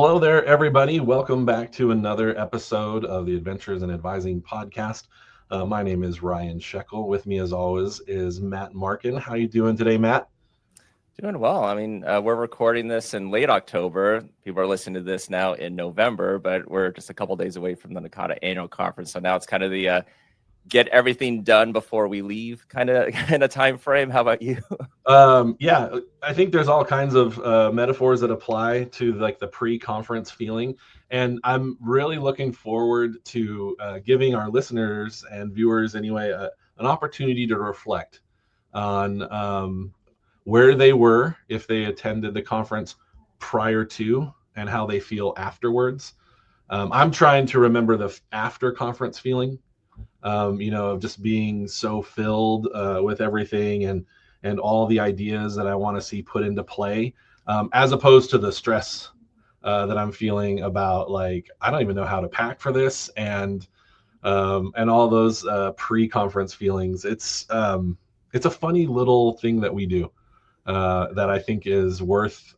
Well, hello there, everybody. Welcome back to another episode of the Adventures in Advising podcast. My name is Ryan Shekel. With me, as always, is Matt Markin. How you doing today, Matt? Doing well. We're recording this in late October. People are listening to this now in November, but we're just a couple days away from the NACADA annual conference. So now it's kind of the get everything done before we leave kind of time frame. How about you? Yeah, I think there's all kinds of metaphors that apply to like the pre-conference feeling, and I'm really looking forward to giving our listeners and viewers anyway an opportunity to reflect on where they were if they attended the conference prior to and how they feel afterwards. I'm trying to remember the after conference feeling, of just being so filled with everything and all the ideas that I want to see put into play, as opposed to the stress that I'm feeling about, like, I don't even know how to pack for this, and all those pre-conference feelings. It's a funny little thing that we do that I think is worth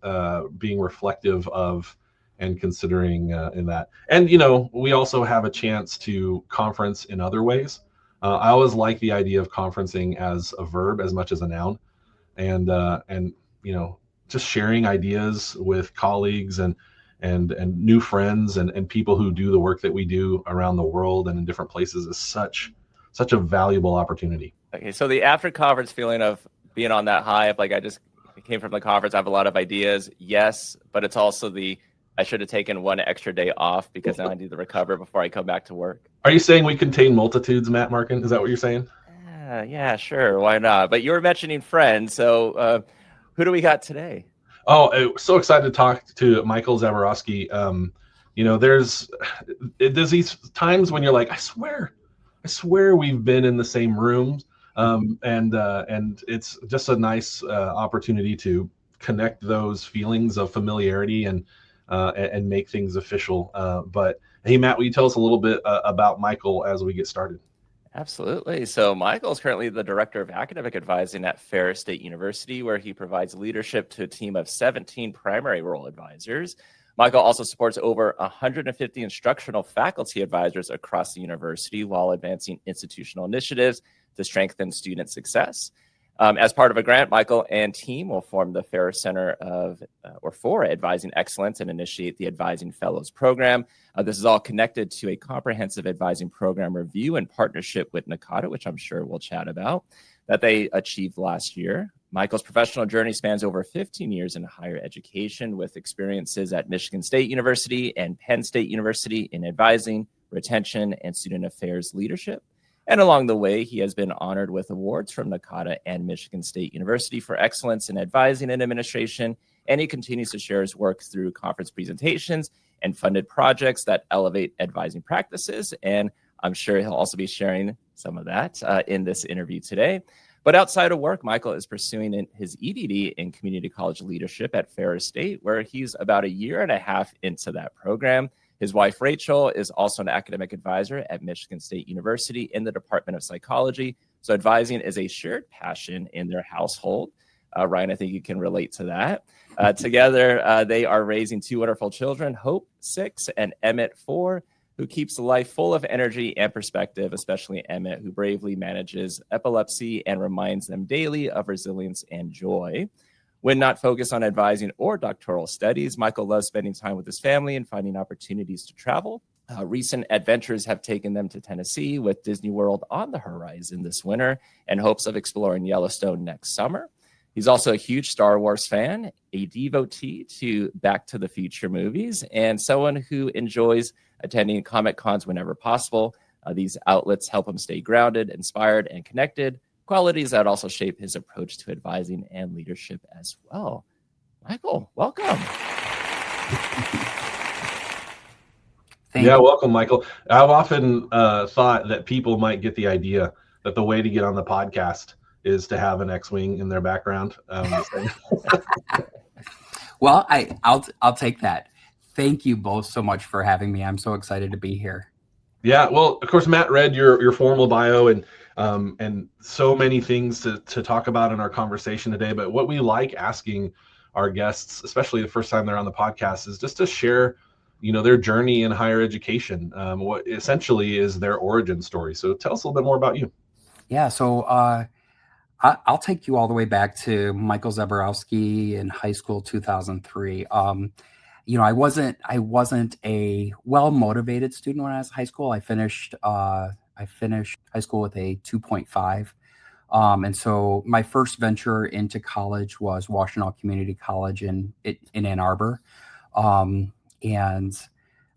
being reflective of and considering in that. And, we also have a chance to conference in other ways. I always like the idea of conferencing as a verb as much as a noun, and just sharing ideas with colleagues and new friends and people who do the work that we do around the world and in different places is such a valuable opportunity. Okay, so the after conference feeling of being on that high of like, I just came from the conference, I have a lot of ideas. Yes, but it's also I should have taken one extra day off because now I need to recover before I come back to work. Are you saying we contain multitudes, Matt Markin? Is that what you're saying? Yeah, sure. Why not? But you were mentioning friends. So who do we got today? Oh, I'm so excited to talk to Michael Zaborowski. There's these times when you're like, I swear we've been in the same rooms. And it's just a nice opportunity to connect those feelings of familiarity and make things official. But hey, Matt, will you tell us a little bit about Michael as we get started? Absolutely. So Michael is currently the Director of Academic Advising at Ferris State University, where he provides leadership to a team of 17 primary role advisors. Michael also supports over 150 instructional faculty advisors across the university while advancing institutional initiatives to strengthen student success. As part of a grant, Michael and team will form the Ferris Center for Advising Excellence and initiate the Advising Fellows Program. This is all connected to a comprehensive advising program review in partnership with NACADA, which I'm sure we'll chat about, that they achieved last year. Michael's professional journey spans over 15 years in higher education with experiences at Michigan State University and Penn State University in advising, retention, and student affairs leadership. And along the way, he has been honored with awards from NACADA and Michigan State University for excellence in advising and administration. And he continues to share his work through conference presentations and funded projects that elevate advising practices. And I'm sure he'll also be sharing some of that in this interview today. But outside of work, Michael is pursuing his EDD in community college leadership at Ferris State, where he's about a year and a half into that program. His wife, Rachel, is also an academic advisor at Michigan State University in the Department of Psychology. So advising is a shared passion in their household. Ryan, I think you can relate to that. Together, they are raising two wonderful children, Hope, 6, and Emmett, 4, who keeps life full of energy and perspective, especially Emmett, who bravely manages epilepsy and reminds them daily of resilience and joy. When not focused on advising or doctoral studies, Michael loves spending time with his family and finding opportunities to travel. Recent adventures have taken them to Tennessee, with Disney World on the horizon this winter and hopes of exploring Yellowstone next summer. He's also a huge Star Wars fan, a devotee to Back to the Future movies, and someone who enjoys attending Comic Cons whenever possible. These outlets help him stay grounded, inspired, and connected, qualities that also shape his approach to advising and leadership as well. Michael, welcome. Welcome, Michael. I've often thought that people might get the idea that the way to get on the podcast is to have an X-Wing in their background. Well, I'll take that. Thank you both so much for having me. I'm so excited to be here. Yeah, well, of course, Matt read your formal bio and so many things to talk about in our conversation today. But what we like asking our guests, especially the first time they're on the podcast, is just to share, their journey in higher education, what essentially is their origin story. So tell us a little bit more about you. Yeah, so I'll take you all the way back to Michael Zaborowski in high school, 2003. I wasn't a well-motivated student when I was in high school. I finished high school with a 2.5. And so my first venture into college was Washtenaw Community College in Ann Arbor. And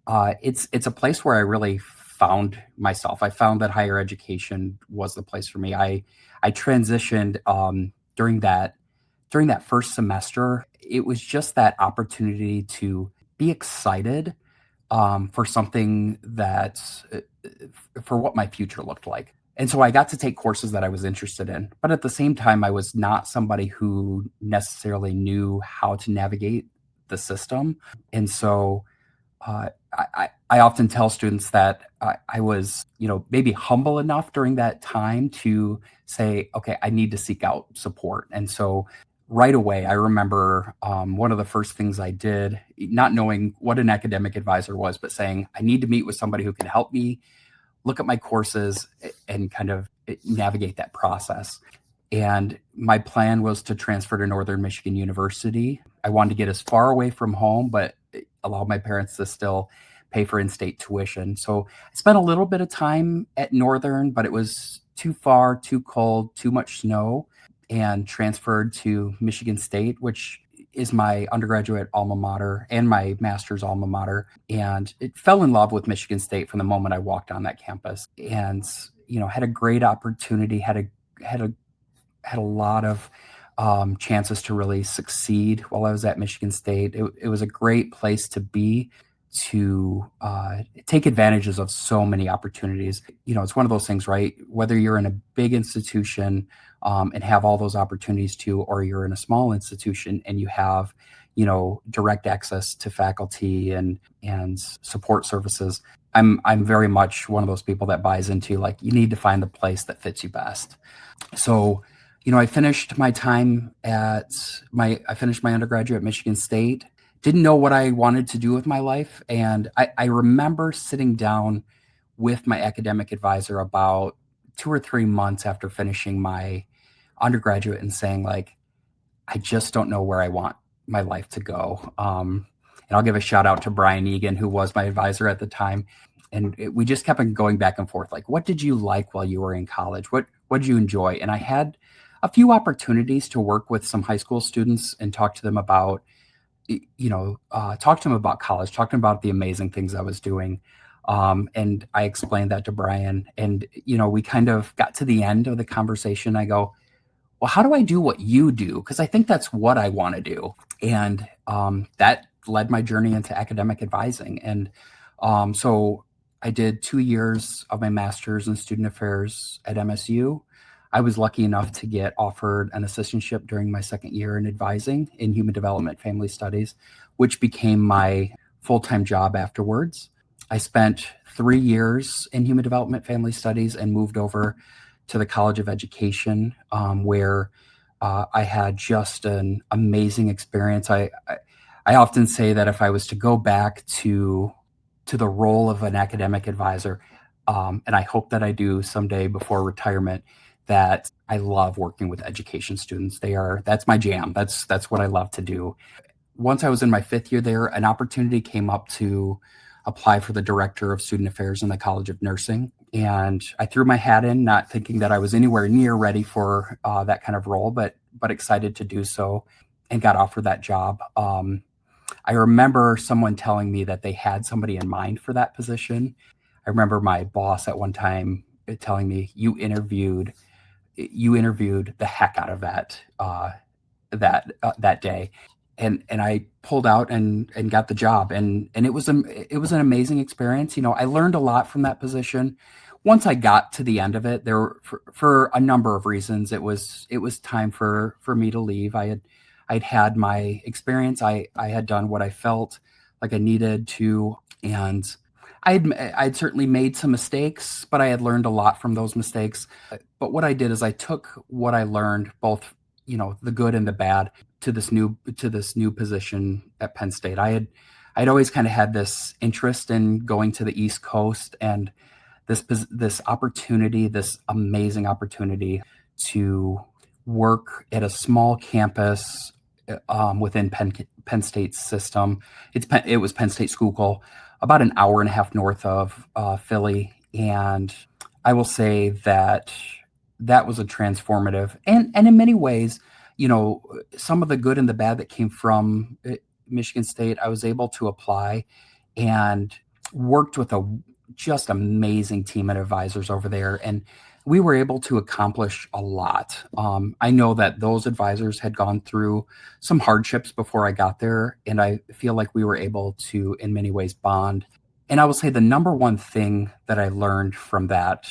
it's a place where I really found myself. I found that higher education was the place for me. I transitioned during that first semester. It was just that opportunity to be excited for something for what my future looked like. And so I got to take courses that I was interested in. But at the same time, I was not somebody who necessarily knew how to navigate the system. And so I often tell students that I was, maybe humble enough during that time to say, okay, I need to seek out support. And so right away, I remember one of the first things I did, not knowing what an academic advisor was, but saying, I need to meet with somebody who can help me look at my courses and kind of navigate that process. And my plan was to transfer to Northern Michigan University. I wanted to get as far away from home, but allow my parents to still pay for in-state tuition. So I spent a little bit of time at Northern, but it was too far, too cold, too much snow, and transferred to Michigan State, which is my undergraduate alma mater and my master's alma mater. And it fell in love with Michigan State from the moment I walked on that campus, and had a great opportunity, had a lot of chances to really succeed while I was at Michigan State. It was a great place to be, to take advantages of so many opportunities. It's one of those things, right? Whether you're in a big institution and have all those opportunities too, or you're in a small institution and you have, direct access to faculty and support services. I'm very much one of those people that buys into, like, you need to find the place that fits you best. So, I finished my undergraduate at Michigan State. Didn't know what I wanted to do with my life. And I remember sitting down with my academic advisor about 2 or 3 months after finishing my undergraduate and saying, like, I just don't know where I want my life to go. And I'll give a shout out to Brian Egan, who was my advisor at the time. And we just kept going back and forth. Like, what did you like while you were in college? What did you enjoy? And I had a few opportunities to work with some high school students and talk to them about college, talk to them about the amazing things I was doing. And I explained that to Brian, and, we kind of got to the end of the conversation. I go, well, how do I do what you do? Because I think that's what I want to do. And that led my journey into academic advising. And so I did 2 years of my master's in student affairs at MSU. I was lucky enough to get offered an assistantship during my second year in advising in human development family studies, which became my full-time job afterwards. I spent 3 years in human development family studies and moved over to the College of Education, where I had just an amazing experience. I often say that if I was to go back to the role of an academic advisor, and I hope that I do someday before retirement, that I love working with education students. That's my jam. That's what I love to do. Once I was in my 5th year there, an opportunity came up to apply for the director of student affairs in the College of Nursing. And I threw my hat in, not thinking that I was anywhere near ready for that kind of role, but excited to do so, and got offered that job. I remember someone telling me that they had somebody in mind for that position. I remember my boss at one time telling me, you interviewed the heck out of that day. And I pulled out and got the job. And it was an amazing experience. I learned a lot from that position. Once I got to the end of it, for a number of reasons, it was time for me to leave. I'd had my experience. I had done what I felt like I needed to, and I'd certainly made some mistakes, but I had learned a lot from those mistakes. But what I did is I took what I learned both the good and the bad to this new position at Penn State. I'd always kind of had this interest in going to the East Coast, and this opportunity, this amazing opportunity to work at a small campus within Penn State's system. It was Penn State Schuylkill, about an hour and a half north of Philly, and I will say that was a transformative, and in many ways, some of the good and the bad that came from Michigan State, I was able to apply and worked with a just amazing team of advisors over there. And we were able to accomplish a lot. I know that those advisors had gone through some hardships before I got there, and I feel like we were able to, in many ways, bond. And I will say the number one thing that I learned from that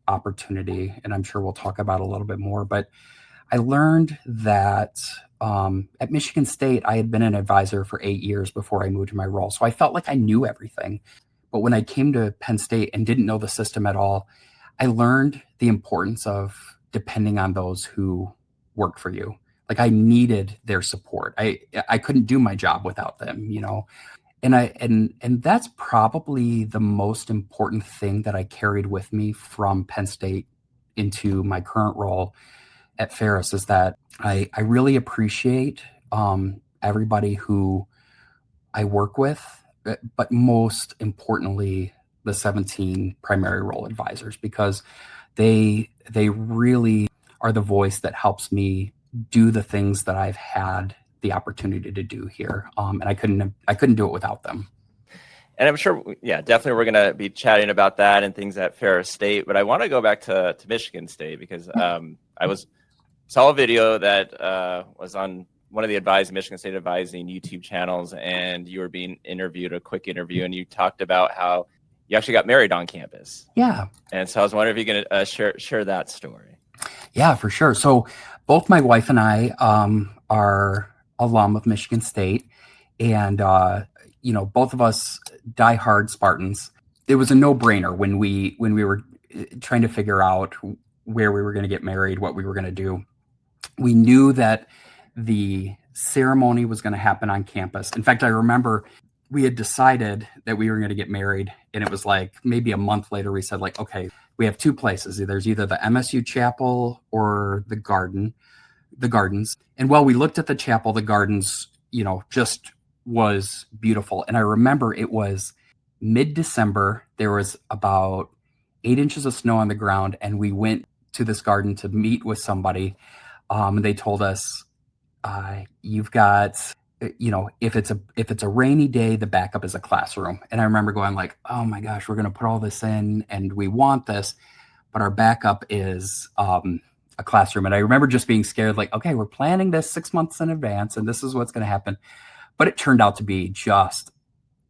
opportunity, and I'm sure we'll talk about a little bit more, but I learned that at Michigan State, I had been an advisor for 8 years before I moved to my role. So I felt like I knew everything. But when I came to Penn State and didn't know the system at all, I learned the importance of depending on those who work for you. Like, I needed their support. I couldn't do my job without them, and that's probably the most important thing that I carried with me from Penn State into my current role at Ferris, is that I really appreciate everybody who I work with, but most importantly, the 17 primary role advisors, because they really are the voice that helps me do the things that I've had the opportunity to do here. And I couldn't do it without them. And I'm sure, definitely we're going to be chatting about that and things at Ferris State. But I want to go back to Michigan State, because I saw a video that was on one of the Michigan State Advising YouTube channels, and you were being interviewed, a quick interview, and you talked about how you actually got married on campus. Yeah. And so I was wondering if you can share that story. Yeah, for sure. So both my wife and I are alum of Michigan State, and both of us diehard Spartans. It was a no-brainer when we were trying to figure out where we were going to get married, what we were going to do. We knew that the ceremony was going to happen on campus. In fact, I remember we had decided that we were going to get married, and it was like maybe a month later we said, like, okay, we have two places. There's either the MSU chapel or the gardens. And while we looked at the chapel, the gardens, just was beautiful. And I remember it was mid-December. There was about 8 inches of snow on the ground, and we went to this garden to meet with somebody. And they told us, you've got, if it's a rainy day, the backup is a classroom. And I remember going like, oh my gosh, we're going to put all this in and we want this, but our backup is a classroom. And I remember just being scared, like, okay, we're planning this 6 months in advance and this is what's going to happen. But it turned out to be just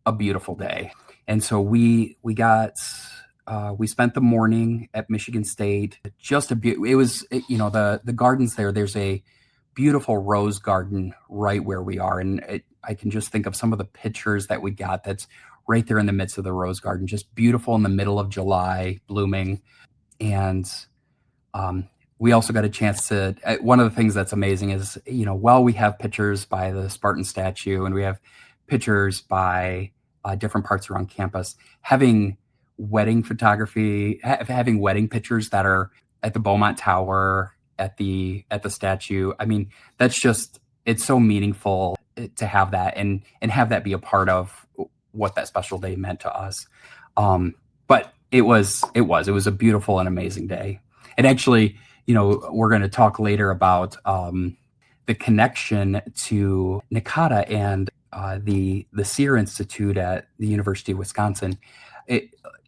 a beautiful day. And so we spent the morning at Michigan State. It was, the gardens there. There's a beautiful rose garden right where we are, and I can just think of some of the pictures that we got. That's right there in the midst of the rose garden, just beautiful in the middle of July, blooming. And we also got a chance to. One of the things that's amazing is, while we have pictures by the Spartan statue and we have pictures by different parts around campus, having wedding photography, having wedding pictures that are at the Beaumont Tower, at the statue. I mean, that's just, it's so meaningful to have that and have that be a part of what that special day meant to us. But it was a beautiful and amazing day. And actually, we're going to talk later about the connection to NACADA and the SEER Institute at the University of Wisconsin.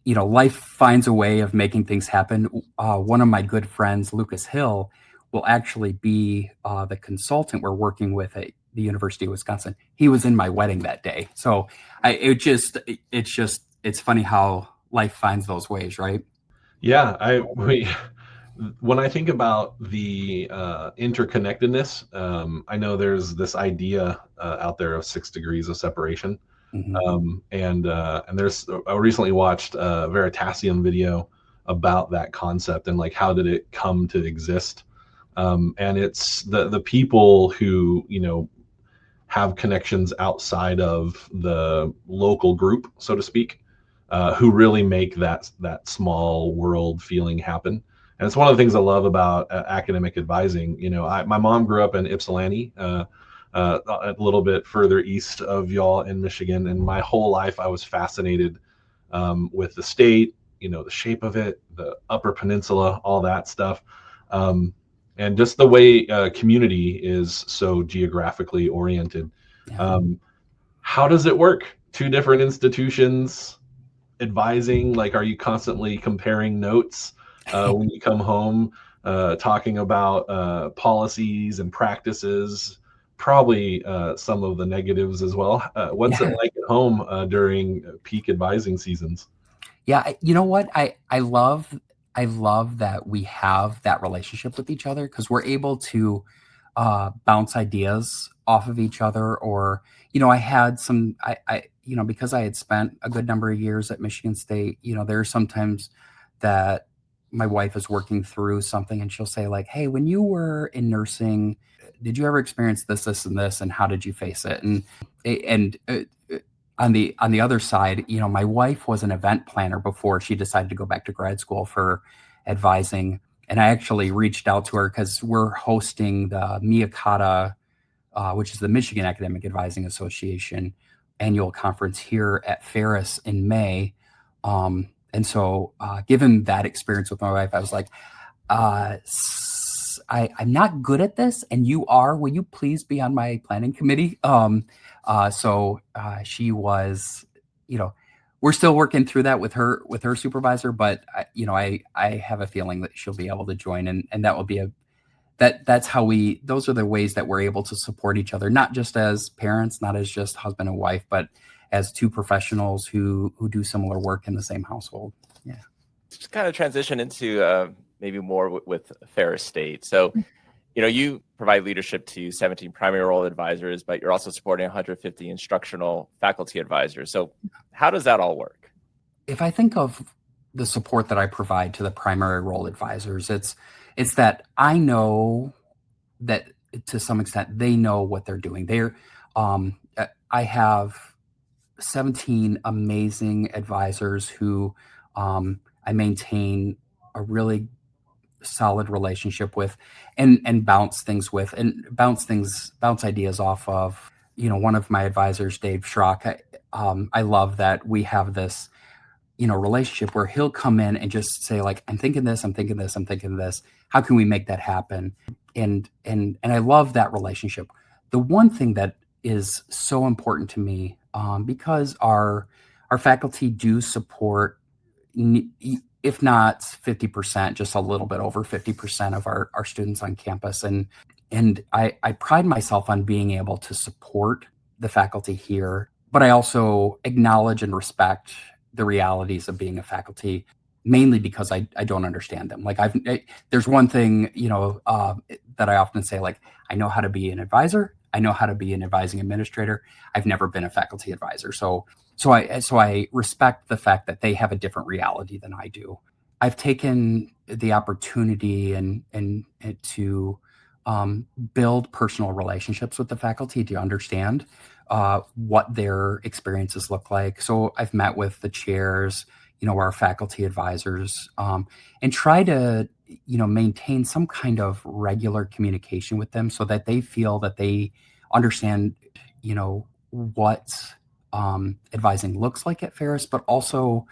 Life finds a way of making things happen. One of my good friends, Lucas Hill, will actually be the consultant we're working with at the University of Wisconsin. He was in my wedding that day. So it's funny how life finds those ways, right? Yeah, when I think about the interconnectedness, I know there's this idea out there of 6 degrees of separation. Mm-hmm. And I recently watched a Veritasium video about that concept and like how did it come to exist. And it's the people who, have connections outside of the local group, so to speak, who really make that small world feeling happen. And it's one of the things I love about academic advising. My mom grew up in Ypsilanti, a little bit further east of y'all in Michigan, and my whole life I was fascinated with the state, the shape of it, the Upper Peninsula, all that stuff. And just the way community is so geographically oriented. Yeah. How does it work? Two different institutions advising, like, are you constantly comparing notes when you come home, talking about policies and practices, probably some of the negatives as well. What's it like at home during peak advising seasons? Yeah, you know what? I love that we have that relationship with each other, because we're able to bounce ideas off of each other. Or, I had some, because I had spent a good number of years at Michigan State, there are sometimes that my wife is working through something and she'll say, like, hey, when you were in nursing, did you ever experience this, this, and this, and how did you face it? And on the other side, my wife was an event planner before she decided to go back to grad school for advising. And I actually reached out to her because we're hosting the NACADA, which is the Michigan Academic Advising Association annual conference here at Ferris in May. And so given that experience with my wife, I was like, I'm not good at this, and you are. Will you please be on my planning committee? So she was, we're still working through that with her supervisor, but I have a feeling that she'll be able to join, and that will be those are the ways that we're able to support each other, not just as parents, not as just husband and wife, but as two professionals who do similar work in the same household. Yeah. Just kind of transition into maybe more with Ferris State. So, you provide leadership to 17 primary role advisors, but you're also supporting 150 instructional faculty advisors. So how does that all work? If I think of the support that I provide to the primary role advisors, it's that I know that to some extent they know what they're doing. I have 17 amazing advisors who I maintain a really solid relationship with, and bounce ideas off of. One of my advisors, Dave Schrock, I love that we have this relationship where he'll come in and just say, like, I'm thinking this, I'm thinking this, I'm thinking this. How can we make that happen? And I love that relationship. The one thing that is so important to me, because our faculty do support, if not 50%, just a little bit over 50% of our students on campus. And I pride myself on being able to support the faculty here, but I also acknowledge and respect the realities of being a faculty, mainly because I don't understand them. Like there's one thing, that I often say, like, I know how to be an advisor. I know how to be an advising administrator. I've never been a faculty advisor. So I respect the fact that they have a different reality than I do. I've taken the opportunity and to build personal relationships with the faculty to understand what their experiences look like. So I've met with the chairs, our faculty advisors, and try to, maintain some kind of regular communication with them so that they feel that they understand, what advising looks like at Ferris, but also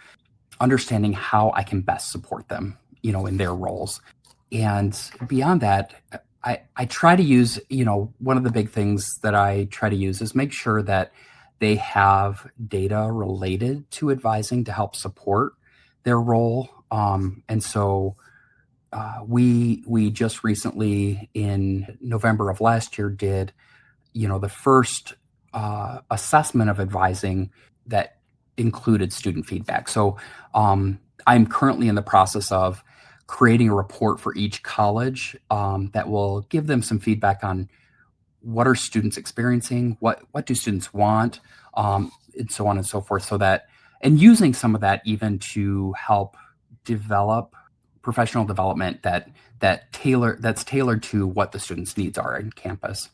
understanding how I can best support them, in their roles. And beyond that, I try to use, one of the big things that I try to use is make sure that they have data related to advising to help support their role. And so we just recently, in November of last year, did, the first assessment of advising that included student feedback. So I'm currently in the process of creating a report for each college that will give them some feedback on what are students experiencing, what do students want, and so on and so forth. So that, and using some of that even to help develop professional development that's tailored to what the students' needs are in campus.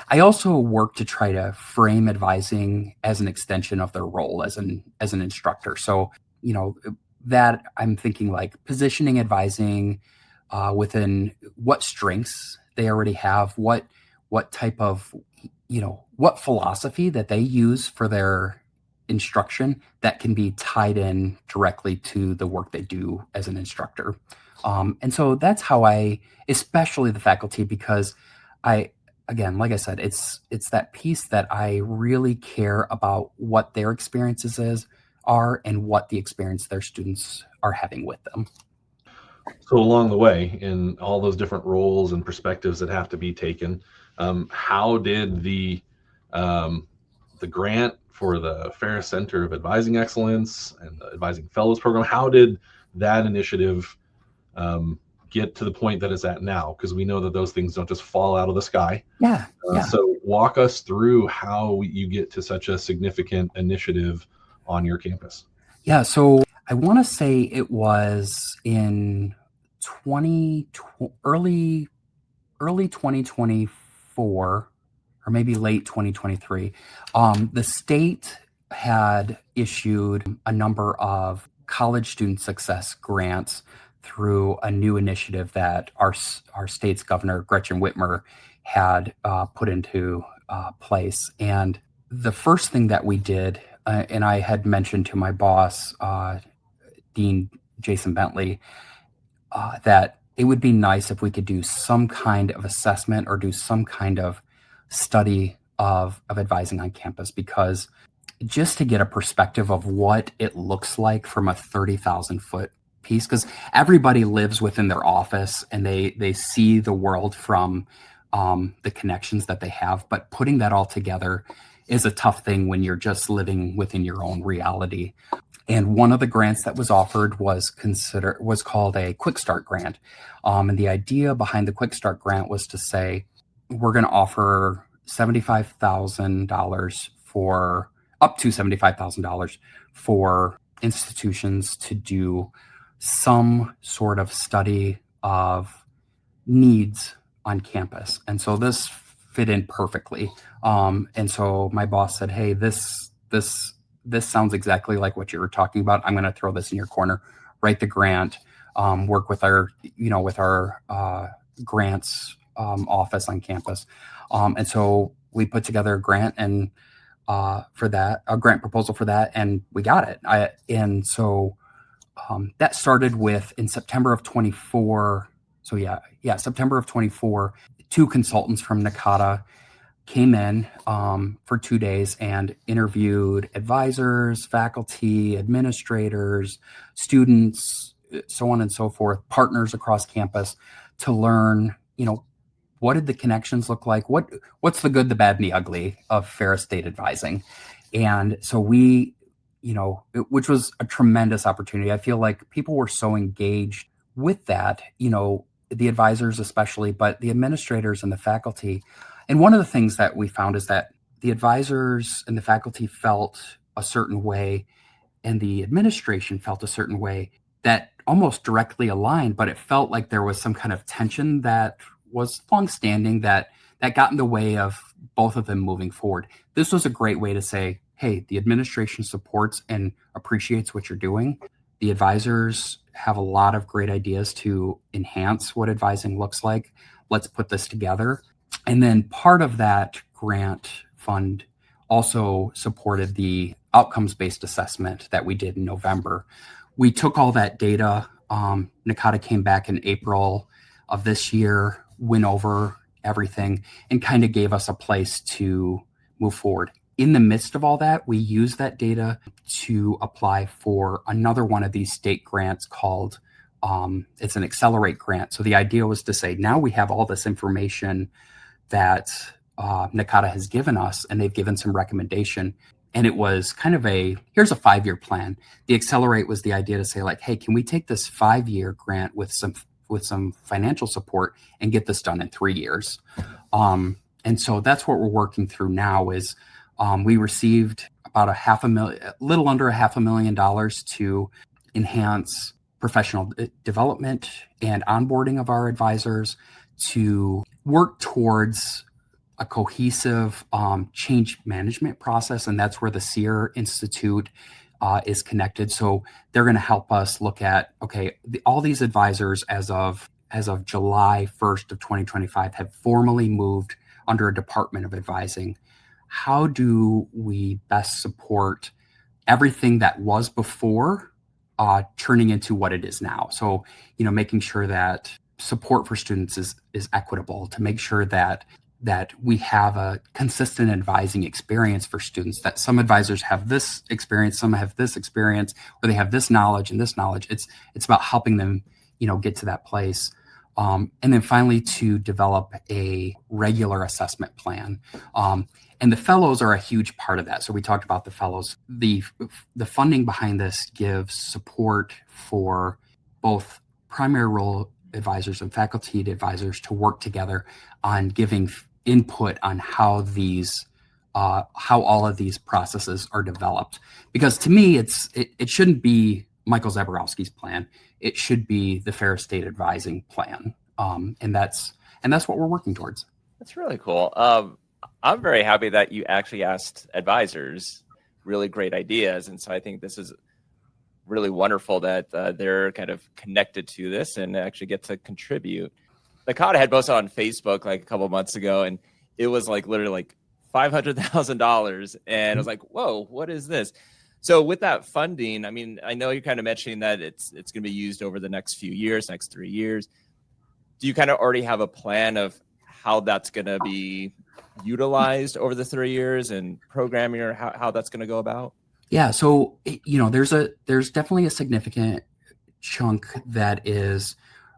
I also work to try to frame advising as an extension of their role as an instructor. So, that I'm thinking like positioning advising within what strengths they already have, what type of, what philosophy that they use for their instruction that can be tied in directly to the work they do as an instructor. And so that's how especially the faculty, because again, like I said, it's that piece that I really care about what their experiences are and what the experience their students are having with them. So along the way, in all those different roles and perspectives that have to be taken, how did the grant for the Ferris Center of Advising Excellence and the Advising Fellows program, how did that initiative get to the point that it's at now? Because we know that those things don't just fall out of the sky. Yeah. So walk us through how you get to such a significant initiative on your campus. Yeah. So I want to say it was in early 2024 or maybe late 2023. The state had issued a number of college student success grants through a new initiative that our state's governor, Gretchen Whitmer, had put into place. And the first thing that we did, and I had mentioned to my boss, Dean Jason Bentley, that it would be nice if we could do some kind of assessment or do some kind of study of advising on campus, because just to get a perspective of what it looks like from a 30,000 foot piece, because everybody lives within their office and they see the world from the connections that they have, but putting that all together is a tough thing when you're just living within your own reality. And one of the grants that was offered was called a Quick Start grant. And the idea behind the Quick Start grant was to say, we're going to offer $75,000 up to $75,000 for institutions to do some sort of study of needs on campus. And so this fit in perfectly. And so my boss said, hey, this sounds exactly like what you were talking about. I'm going to throw this in your corner, write the grant, work with our grants office on campus. And so we put together a grant and for that, a grant proposal for that, and we got it. And so that started in September of 24. So September of 24, 2 consultants from NACADA came in for 2 days and interviewed advisors, faculty, administrators, students, so on and so forth, partners across campus to learn, what did the connections look like? What's the good, the bad, and the ugly of Ferris State advising? And so we, which was a tremendous opportunity. I feel like people were so engaged with that, the advisors especially, but the administrators and the faculty. And one of the things that we found is that the advisors and the faculty felt a certain way and the administration felt a certain way that almost directly aligned, but it felt like there was some kind of tension that was longstanding that got in the way of both of them moving forward. This was a great way to say, hey, the administration supports and appreciates what you're doing. The advisors have a lot of great ideas to enhance what advising looks like. Let's put this together. And then part of that grant fund also supported the outcomes-based assessment that we did in November. We took all that data. NACADA came back in April of this year, went over everything, and kind of gave us a place to move forward. In the midst of all that, we used that data to apply for another one of these state grants called, it's an Accelerate grant. So the idea was to say, now we have all this information that NACADA has given us, and they've given some recommendation. And it was kind of here's a 5-year plan. The Accelerate was the idea to say, like, hey, can we take this 5-year grant with some financial support and get this done in 3 years? And so that's what we're working through now is we received about a little under $500,000 to enhance professional development and onboarding of our advisors, to work towards a cohesive change management process. And that's where the SEER Institute is connected. So they're going to help us look at, okay, all these advisors as of July 1st of 2025 have formally moved under a Department of Advising. How do we best support everything that was before turning into what it is now? So, making sure that support for students is equitable, to make sure that we have a consistent advising experience for students, that some advisors have this experience, some have this experience, or they have this knowledge and this knowledge. It's about helping them, get to that place. And then finally, to develop a regular assessment plan. And the fellows are a huge part of that. So we talked about the fellows. The funding behind this gives support for both primary role advisors and faculty advisors to work together on giving input on how all of these processes are developed. Because to me, it shouldn't be Michael Zaborowski's plan. It should be the Ferris State Advising plan. And that's what we're working towards. That's really cool. I'm very happy that you actually asked advisors really great ideas. And so I think this is really wonderful that they're kind of connected to this and actually get to contribute. NACADA had posted on Facebook like a couple of months ago, and it was like literally like $500,000. And I was like, whoa, what is this? So with that funding, I mean, I know you're kind of mentioning that it's going to be used over the next few years, next 3 years. Do you kind of already have a plan of how that's going to be utilized over the 3 years and programming, or how that's going to go about? Yeah. So, there's definitely a significant chunk that is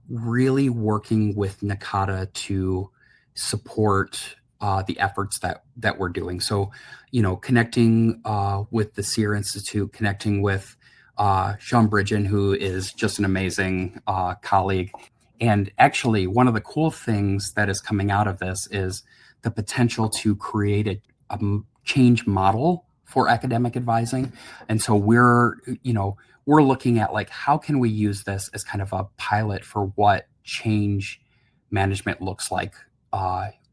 really working with NACADA to support the efforts that we're doing. So, connecting with the SEER Institute, connecting with Sean Bridgen, who is just an amazing colleague. And actually, one of the cool things that is coming out of this is the potential to create a change model for academic advising. And so we're looking at like, how can we use this as kind of a pilot for what change management looks like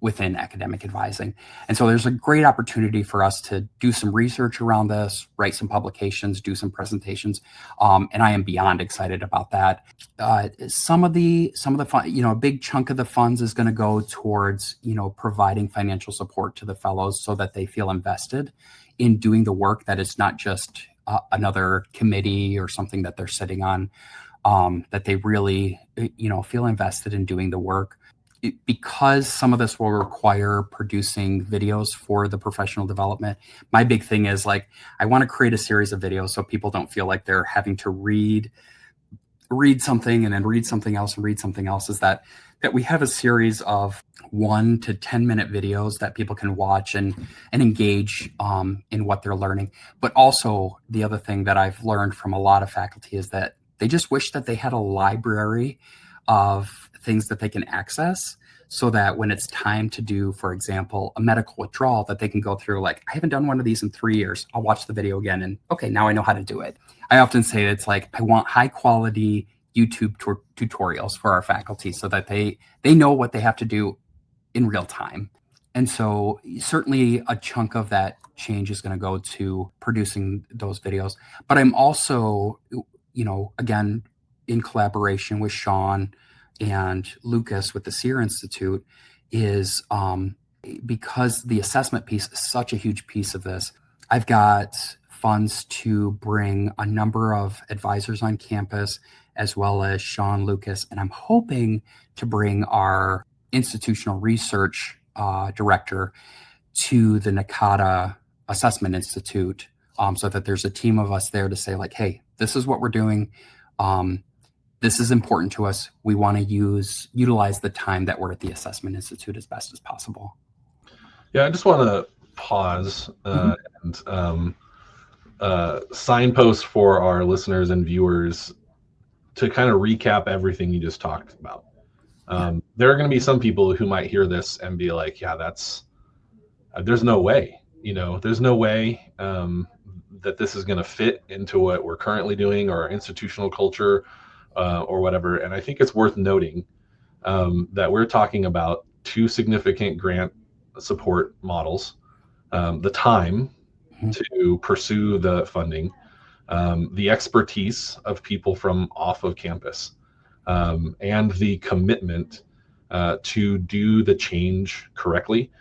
within academic advising. And so there's a great opportunity for us to do some research around this, write some publications, do some presentations. And I am beyond excited about that. Some of the fun, a big chunk of the funds is going to go towards, providing financial support to the fellows so that they feel invested in doing the work, that it's not just another committee or something that they're sitting on, that they really, feel invested in doing the work. Because some of this will require producing videos for the professional development, my big thing is like, I want to create a series of videos so people don't feel like they're having to read something and then read something else and read something else, is that we have a series of 1 to 10 minute videos that people can watch and engage in what they're learning. But also the other thing that I've learned from a lot of faculty is that they just wish that they had a library of things that they can access, so that when it's time to do, for example, a medical withdrawal, that they can go through, like, I haven't done one of these in 3 years. I'll watch the video again and okay, now I know how to do it. I often say it's like, I want high quality YouTube tutorials for our faculty so that they know what they have to do in real time. And so certainly a chunk of that change is going to go to producing those videos. But I'm also, again, in collaboration with Sean and Lucas with the SEER Institute, is because the assessment piece is such a huge piece of this. I've got funds to bring a number of advisors on campus, as well as Sean, Lucas, and I'm hoping to bring our institutional research director to the NACADA Assessment Institute, so that there's a team of us there to say like, hey, this is what we're doing. This is important to us. We want to utilize the time that we're at the Assessment Institute as best as possible. Yeah, I just want to pause and signpost for our listeners and viewers to kind of recap everything you just talked about. There are going to be some people who might hear this and be like, yeah, there's no way, there's no way that this is going to fit into what we're currently doing or our institutional culture. or whatever. And I think it's worth noting that we're talking about two significant grant support models, the time to pursue the funding, the expertise of people from off of campus, and the commitment to do the change correctly.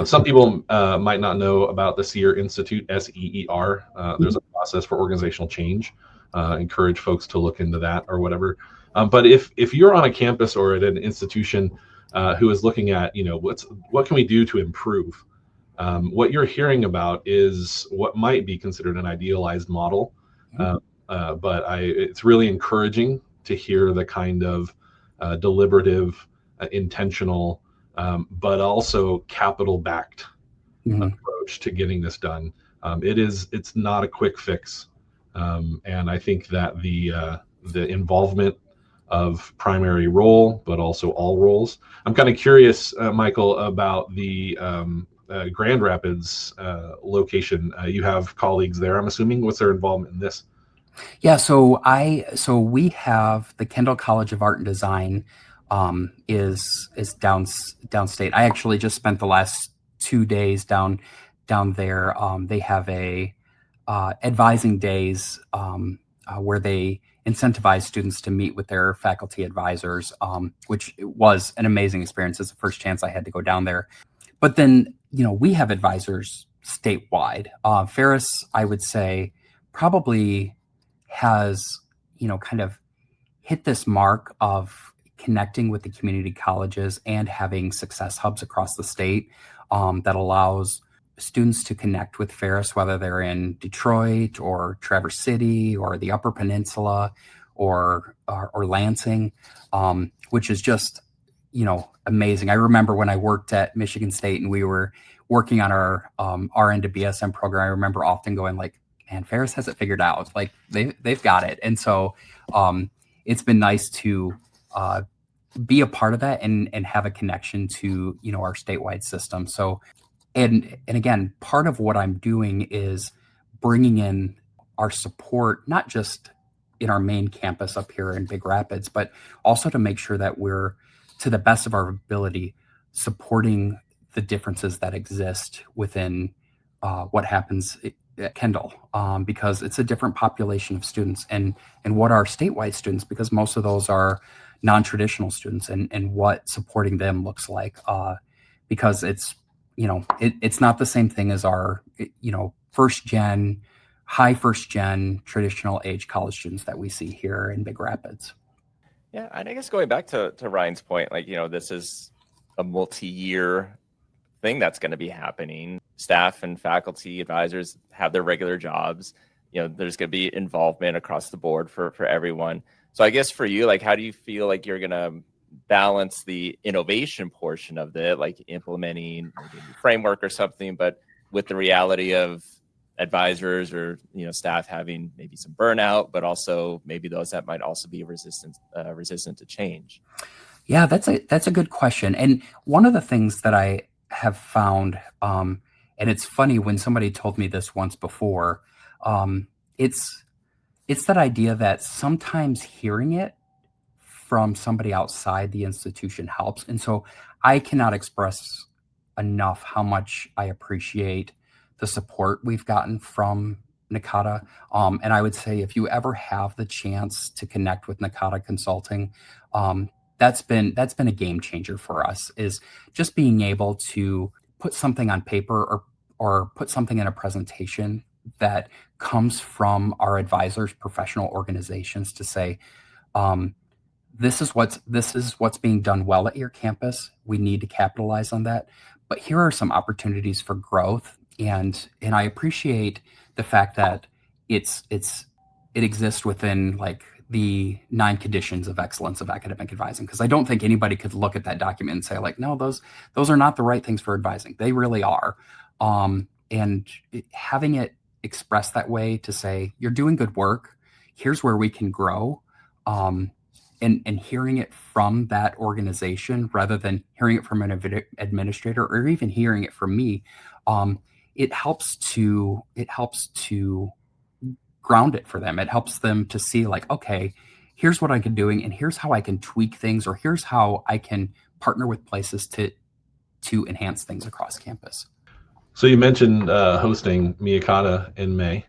Some people might not know about the SEER Institute, SEER. There's a process for organizational change. Encourage folks to look into that or whatever. But if you're on a campus or at an institution who is looking at, what can we do to improve? What you're hearing about is what might be considered an idealized model, but it's really encouraging to hear the kind of deliberative, intentional, but also capital-backed approach to getting this done. It's not a quick fix, and I think that the involvement of primary role, but also all roles. I'm kind of curious, Michael, about the Grand Rapids location. You have colleagues there, I'm assuming. What's their involvement in this? Yeah, so we have the Kendall College of Art and Design is downstate. I actually just spent the last 2 days down there. They have a advising days where they incentivize students to meet with their faculty advisors, which was an amazing experience. It's the first chance I had to go down there. But then, we have advisors statewide. Ferris, I would say, probably has, kind of hit this mark of connecting with the community colleges and having success hubs across the state that allows students to connect with Ferris, whether they're in Detroit or Traverse City or the Upper Peninsula or Lansing, which is just, amazing. I remember when I worked at Michigan State and we were working on our RN to BSM program, I remember often going like, man, Ferris has it figured out. Like they've got it. And so it's been nice to be a part of that and have a connection to, our statewide system. So, and again, part of what I'm doing is bringing in our support, not just in our main campus up here in Big Rapids, but also to make sure that we're, to the best of our ability, supporting the differences that exist within what happens at Kendall, because it's a different population of students and what are statewide students, because most of those are non-traditional students, and what supporting them looks like, because it's, it's not the same thing as our, high first gen traditional age college students that we see here in Big Rapids. Yeah, and I guess going back to Ryan's point, this is a multi-year thing that's going to be happening. Staff and faculty advisors have their regular jobs. There's going to be involvement across the board for everyone. So I guess for you, how do you feel like you're going to balance the innovation portion of it, like implementing maybe a new framework or something, but with the reality of advisors or staff having maybe some burnout, but also maybe those that might also be resistant to change? Yeah, that's a good question. And one of the things that I have found, and it's funny when somebody told me this once before, it's that idea that sometimes hearing it from somebody outside the institution helps. And so I cannot express enough how much I appreciate the support we've gotten from NACADA. And I would say if you ever have the chance to connect with NACADA Consulting, that's been a game changer for us, is just being able to put something on paper or put something in a presentation that comes from our advisors' professional organizations to say, this is what's being done well at your campus. We need to capitalize on that. But here are some opportunities for growth. And I appreciate the fact that it exists within the 9 conditions of excellence of academic advising, because I don't think anybody could look at that document and say no, those are not the right things for advising. They really are. And having it expressed that way to say, you're doing good work, here's where we can grow. And hearing it from that organization rather than hearing it from an administrator or even hearing it from me, it helps to ground it for them. It helps them to see okay, here's what I can do, and here's how I can tweak things, or here's how I can partner with places to enhance things across campus. So you mentioned hosting NACADA in May.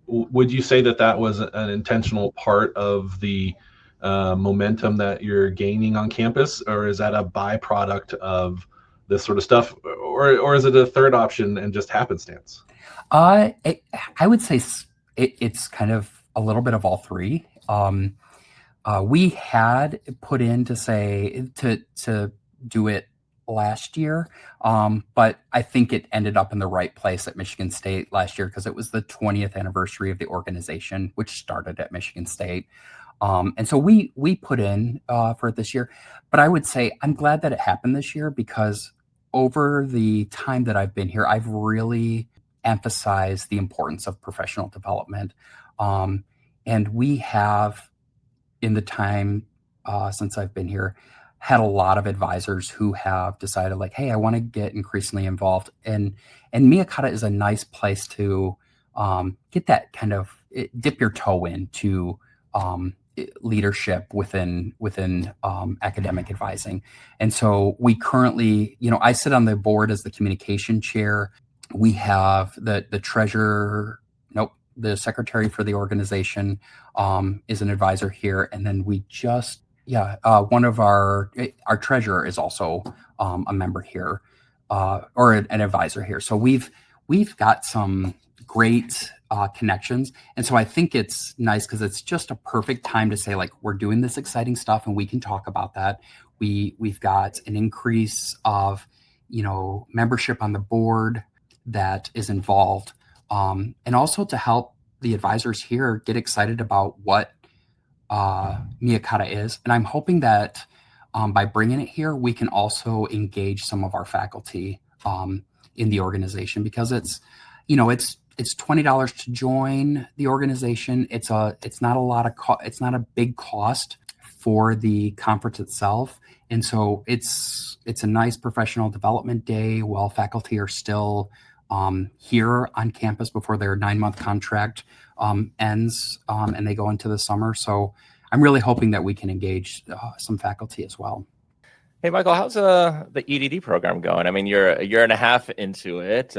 Would you say that was an intentional part of the momentum that you're gaining on campus, or is that a byproduct of this sort of stuff, or is it a third option and just happenstance? I would say it's kind of a little bit of all three. We had put in to do it last year, but I think it ended up in the right place at Michigan State last year because it was the 20th anniversary of the organization, which started at Michigan State. And so we put in for it this year, but I would say I'm glad that it happened this year because over the time that I've been here, I've really emphasized the importance of professional development. And we have, in the time since I've been here, had a lot of advisors who have decided like, hey, I want to get increasingly involved. And NACADA is a nice place to get that kind of dip your toe into leadership within academic advising. And so we currently, I sit on the board as the communication chair. We have the treasurer, the secretary for the organization is an advisor here. And then we just, one of our treasurer is also a member here or an advisor here. So we've got some great connections. And so I think it's nice because it's just a perfect time to say, like, we're doing this exciting stuff and we can talk about that. We've got an increase of, membership on the board that is involved. And also to help the advisors here get excited about what NACADA is. And I'm hoping that by bringing it here, we can also engage some of our faculty in the organization because it's $20 to join the organization. It's not a big cost for the conference itself. And so it's a nice professional development day while faculty are still here on campus before their 9-month contract ends and they go into the summer. So I'm really hoping that we can engage some faculty as well. Hey, Michael, how's the EDD program going? I mean, you're a year and a half into it.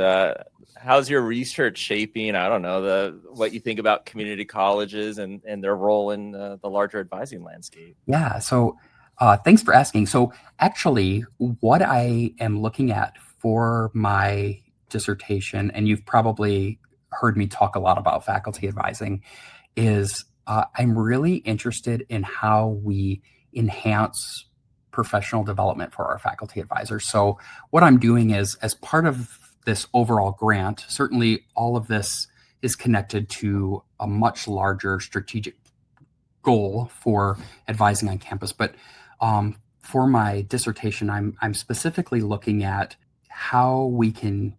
How's your research shaping? I don't know, what you think about community colleges and their role in the larger advising landscape. Yeah, so thanks for asking. So actually, what I am looking at for my dissertation, and you've probably heard me talk a lot about faculty advising, is I'm really interested in how we enhance professional development for our faculty advisors. So what I'm doing is, as part of this overall grant, certainly all of this is connected to a much larger strategic goal for advising on campus. But for my dissertation, I'm specifically looking at how we can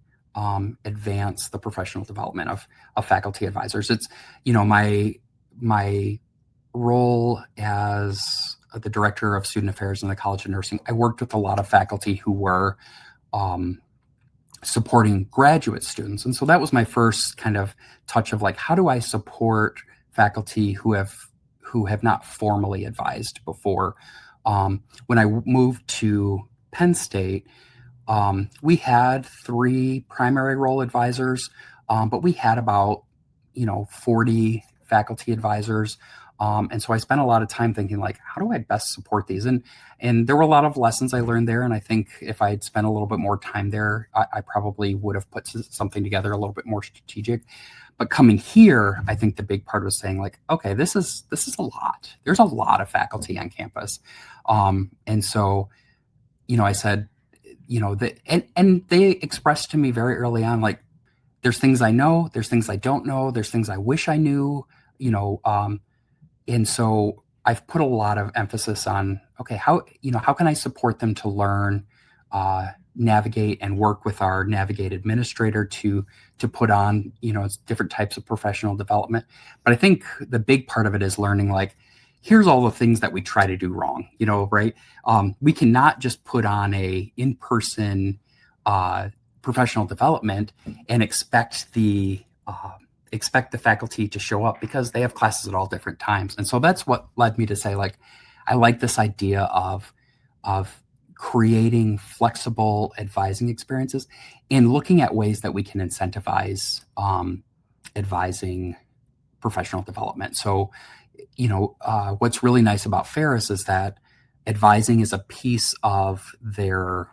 advance the professional development of faculty advisors. It's, my role as the director of student affairs in the College of Nursing, I worked with a lot of faculty who were supporting graduate students. And so that was my first kind of touch of like, how do I support faculty who have not formally advised before? When I moved to Penn State, we had 3 primary role advisors, but we had about, 40 faculty advisors. And so I spent a lot of time thinking like, how do I best support these? And there were a lot of lessons I learned there. And I think if I'd spent a little bit more time there, I probably would have put something together a little bit more strategic. But coming here, I think the big part was saying like, okay, this is a lot. There's a lot of faculty on campus. And so, I said, and they expressed to me very early on, like, there's things I know, there's things I don't know, there's things I wish I knew, and so I've put a lot of emphasis on, okay, how can I support them to learn, navigate and work with our Navigate administrator to put on, different types of professional development. But I think the big part of it is learning, like, here's all the things that we try to do wrong, right? We cannot just put on a in-person professional development and expect the expect the faculty to show up because they have classes at all different times. And so that's what led me to say, like, I like this idea of creating flexible advising experiences and looking at ways that we can incentivize advising professional development. So, what's really nice about Ferris is that advising is a piece of their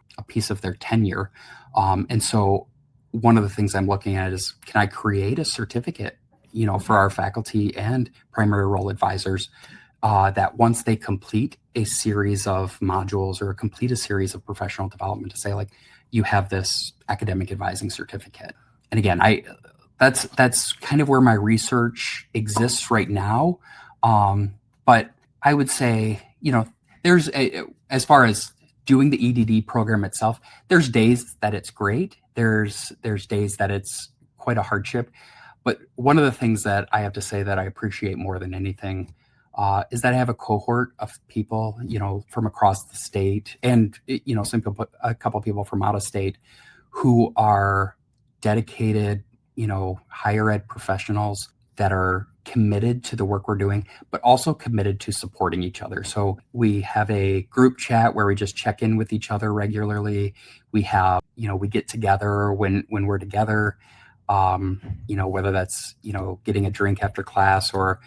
tenure. And so one of the things I'm looking at is, can I create a certificate, for our faculty and primary role advisors, that once they complete a series of modules or complete a series of professional development, to say, like, you have this academic advising certificate. And again, that's kind of where my research exists right now. But I would say, there's as far as doing the EDD program itself, there's days that it's great. There's days that it's quite a hardship. But one of the things that I have to say that I appreciate more than anything is that I have a cohort of people, from across the state, and a couple of people from out of state who are dedicated, higher ed professionals that are committed to the work we're doing, but also committed to supporting each other. So we have a group chat where we just check in with each other regularly. We have, we get together when we're together, whether that's, getting a drink after class or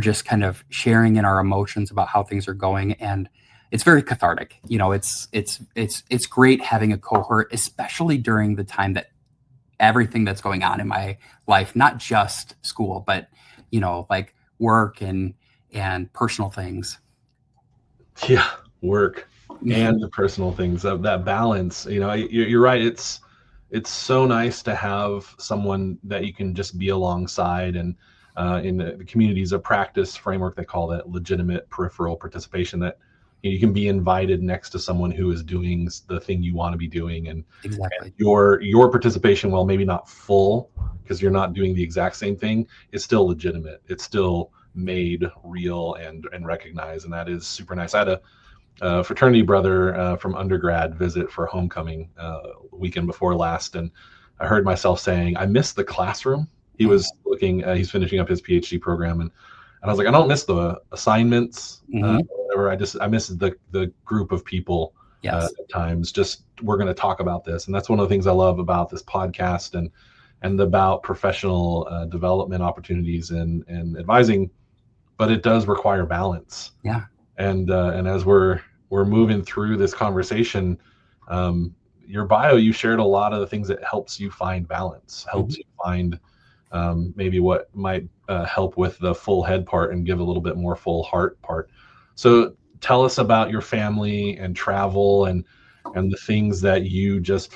just kind of sharing in our emotions about how things are going. And it's very cathartic. It's great having a cohort, especially during the time that everything that's going on in my life, not just school, but like work and personal things. Yeah, work and the personal things, that balance. You're right. It's so nice to have someone that you can just be alongside. And in the communities of practice framework, they call that legitimate peripheral participation, that you can be invited next to someone who is doing the thing you want to be doing. And exactly, your participation, while maybe not full because you're not doing the exact same thing, is still legitimate. It's still made real and recognized. And that is super nice. I had a fraternity brother from undergrad visit for homecoming weekend before last. And I heard myself saying, I miss the classroom. He was he's finishing up his PhD program. And I was like, I don't miss the assignments, whatever. I miss the group of people. Yes. At times. Just, we're going to talk about this. And that's one of the things I love about this podcast and about professional development opportunities and advising. But it does require balance. Yeah. And as we're moving through this conversation, your bio, you shared a lot of the things that helps you find balance, helps you find maybe what might help with the full head part and give a little bit more full heart part. So tell us about your family and travel and the things that you just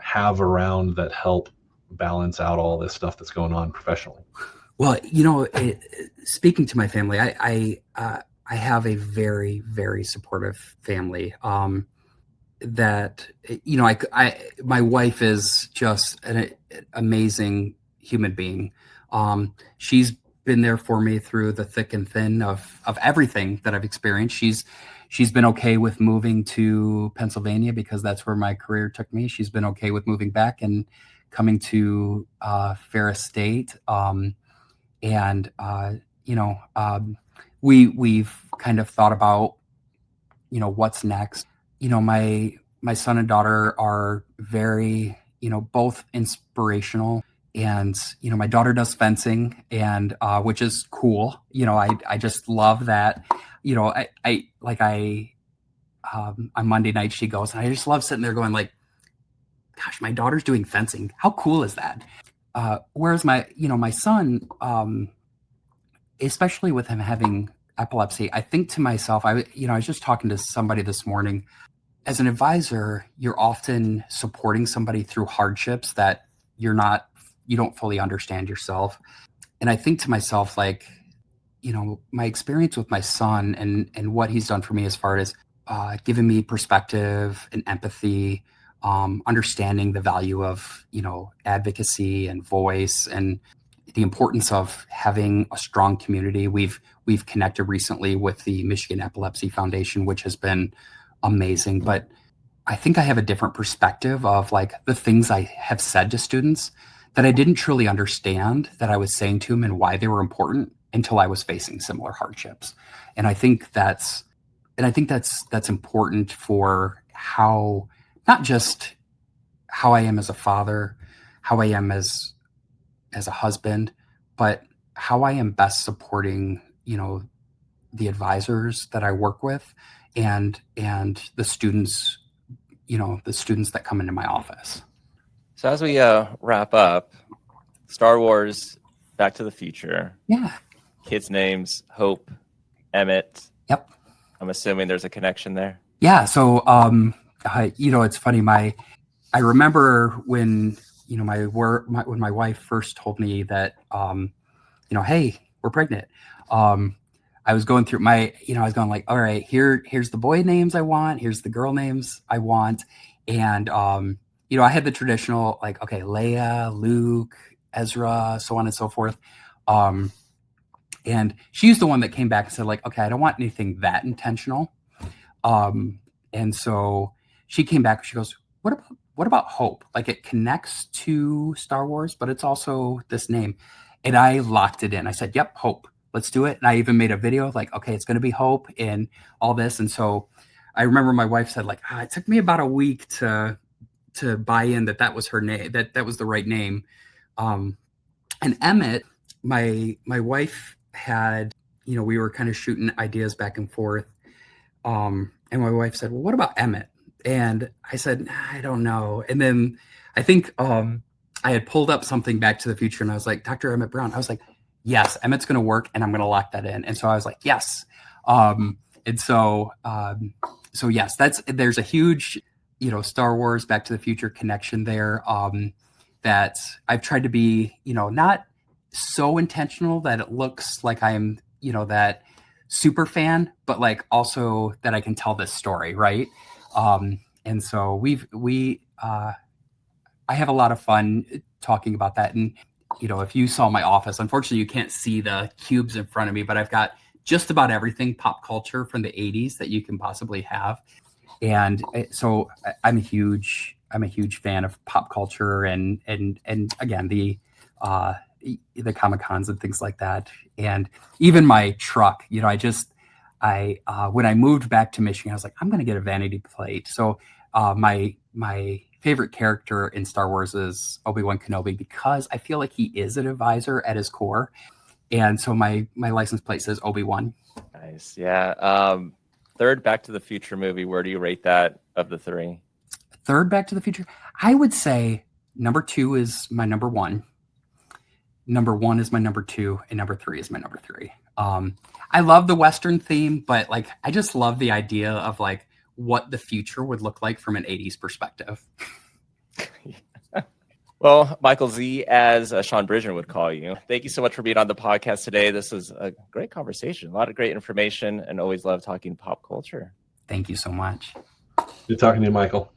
have around that help balance out all this stuff that's going on professionally. Well, speaking to my family, I have a very, very supportive family. That my wife is just an amazing human being. She's been there for me through the thick and thin of everything that I've experienced. She's been okay with moving to Pennsylvania because that's where my career took me. She's been okay with moving back and coming to Ferris State. We've kind of thought about, what's next. My son and daughter are very, both inspirational. And, my daughter does fencing, and which is cool. I just love that. On Monday night she goes, and I just love sitting there going, like, gosh, my daughter's doing fencing. How cool is that? Whereas my son, especially with him having epilepsy, I think to myself, I was just talking to somebody this morning. As an advisor, you're often supporting somebody through hardships that you don't fully understand yourself. And I think to myself, like, my experience with my son and what he's done for me as far as giving me perspective and empathy, understanding the value of, advocacy and voice and the importance of having a strong community. We've connected recently with the Michigan Epilepsy Foundation, which has been amazing. But I think I have a different perspective of, like, the things I have said to students that I didn't truly understand that I was saying to them and why they were important until I was facing similar hardships. And I think that's important for how, not just how I am as a father, how I am as a husband, but how I am best supporting, the advisors that I work with and the students, the students that come into my office. So as we wrap up, Star Wars, Back to the Future. Yeah. Kids' names, Hope, Emmett. Yep. I'm assuming there's a connection there. Yeah. So, it's funny. I remember when, when my wife first told me that, hey, we're pregnant. I was going through I was going like, all right, here's the boy names I want. Here's the girl names I want. And, I had the traditional, like, okay, Leia, Luke, Ezra, so on and so forth. And she's the one that came back and said, like, okay, I don't want anything that intentional. And so she came back, she goes, what about Hope? Like, it connects to Star Wars, but it's also this name. And I locked it in. I said, yep, Hope, let's do it. And I even made a video like, okay, it's going to be Hope and all this. And so I remember my wife said, like, it took me about a week to buy in that was her name, that was the right name. And Emmett, my wife had, we were kind of shooting ideas back and forth. And my wife said, well, what about Emmett? And I said, I don't know. And then I think I had pulled up something Back to the Future and I was like, Dr. Emmett Brown. I was like, yes, Emmett's going to work and I'm going to lock that in. And so I was like, yes. And so yes, there's a huge, Star Wars Back to the Future connection there, that I've tried to be, not so intentional that it looks like I'm, that super fan, but like also that I can tell this story. Right. And so I have a lot of fun talking about that. And, if you saw my office, unfortunately you can't see the cubes in front of me, but I've got just about everything pop culture from the 80s that you can possibly have. And so I'm a huge fan of pop culture and again, the Comic-Cons and things like that. And even my truck, when I moved back to Michigan, I was like, I'm going to get a vanity plate. So my favorite character in Star Wars is Obi-Wan Kenobi because I feel like he is an advisor at his core. And so my license plate says Obi-Wan. Nice. Yeah. Third Back to the Future movie, where do you rate that of the three? Third Back to the Future, I would say number 2 is my number 1. Number 1 is my number 2, and number 3 is my number 3. I love the Western theme, but like I just love the idea of like what the future would look like from an 80s perspective. Well, Michael Z, as Sean Bridger would call you, thank you so much for being on the podcast today. This was a great conversation, a lot of great information, and always love talking pop culture. Thank you so much. Good talking to you, Michael.